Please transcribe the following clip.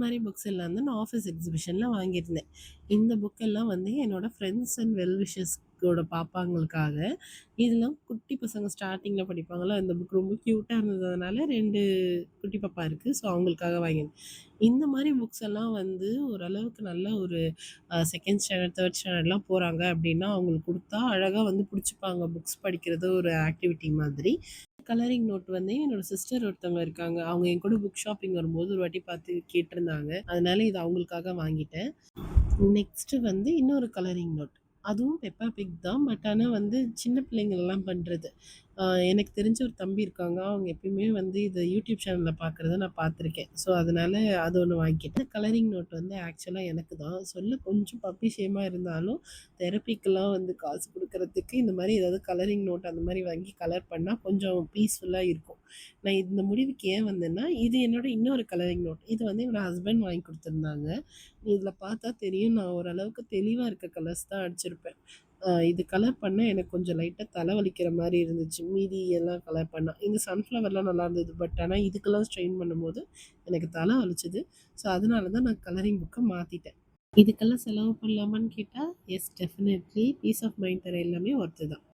மாரி புக்ஸ் எல்லாம் வந்து நான் ஆஃபீஸ் எக்ஸிபிஷன்ல வாங்கியிருந்தேன். இந்த புக்கெல்லாம் வந்து என்னோட ஃப்ரெண்ட்ஸ் அண்ட் வெல் விஷர்ஸ்கோட பாப்பாங்களுக்காக. இதெல்லாம் குட்டி பசங்க ஸ்டார்ட்டிங்ல படிப்பாங்கல்ல, இந்த புக் ரொம்ப கியூட்டா இருந்ததுனால 2 குட்டி பாப்பா இருக்கு. ஸோ அவங்களுக்காக வாங்கியிருந்தேன். இந்த மாரி புக்ஸ் எல்லாம் வந்து ஓரளவுக்கு நல்ல ஒரு 2ண்ட் ஸ்டாண்டர்ட், 3 ஸ்டாண்டர்ட்லாம் போறாங்க அப்படின்னா, அவங்களுக்கு குடுத்தா அழகா வந்து புடிச்சுப்பாங்க. புக்ஸ் படிக்கிறது ஒரு ஆக்டிவிட்டி மாதிரி. கலரிங் நோட் வந்து என்னோட சிஸ்டர் ஒருத்தவங்க இருக்காங்க. அவங்க என் கூட புக் ஷாப்பிங் வரும்போது ஒரு வாட்டி பார்த்து கேட்டிருந்தாங்க. அதனால இது அவங்களுக்காக வாங்கிட்டேன். நெக்ஸ்ட்டு வந்து இன்னொரு கலரிங் நோட். அதுவும் பெப்பா பிக் தான். பட் ஆனா வந்து சின்ன பிள்ளைங்கள்லாம் பண்றது. எனக்கு தெரிஞ்ச ஒரு தம்பி இருக்காங்க. அவங்க எப்பயுமே வந்து இத யூடியூப் சேனல்ல பார்க்குறத நான் பார்த்துருக்கேன். ஸோ அதனால அது ஒண்ணு வாங்கிக்கிட்டேன். கலரிங் நோட் வந்து ஆக்சுவலா எனக்கு தான். சொல்ல கொஞ்சம் பப்பி ஷேமா இருந்தாலும், தெரபிக்கெல்லாம் வந்து காசு குடுக்குறதுக்கு இந்த மாரி ஏதாவது கலரிங் நோட் அந்த மாரி வாங்கி கலர் பண்ணா கொஞ்சம் பீஸ்ஃபுல்லா இருக்கும். நான் இந்த முடிவுக்கு ஏன் வந்தேன்னா, இது என்னோட இன்னொரு கலரிங் நோட். இது வந்து என்னோட ஹஸ்பண்ட் வாங்கி குடுத்துருந்தாங்க. இதில பார்த்தா தெரியும் நான் ஓரளவுக்கு தெளிவா இருக்க கலர்ஸ் தான் அடிச்சிருப்பேன். இது கலர் பண்ணா எனக்கு கொஞ்சம் லைட்டா தல வலிக்கிற மாரி இருந்துச்சு. மீதி எல்லாம் கலர் பண்ணா. இந்த சன்ஃப்ளவர்லாம் நல்லா இருந்தது. பட் ஆனா இதுக்கெல்லாம் ஸ்ட்ரெயின் பண்ணும்போது எனக்கு தல வலிச்சது. ஸோ அதனால தான் நான் கலரிங் புக்க மாத்திட்டேன். இதுக்கெல்லாம் செலவு பண்ணலாமான்னு கேட்டா, yes definitely peace of mind தர எல்லாமே ஒர்த்து தான்.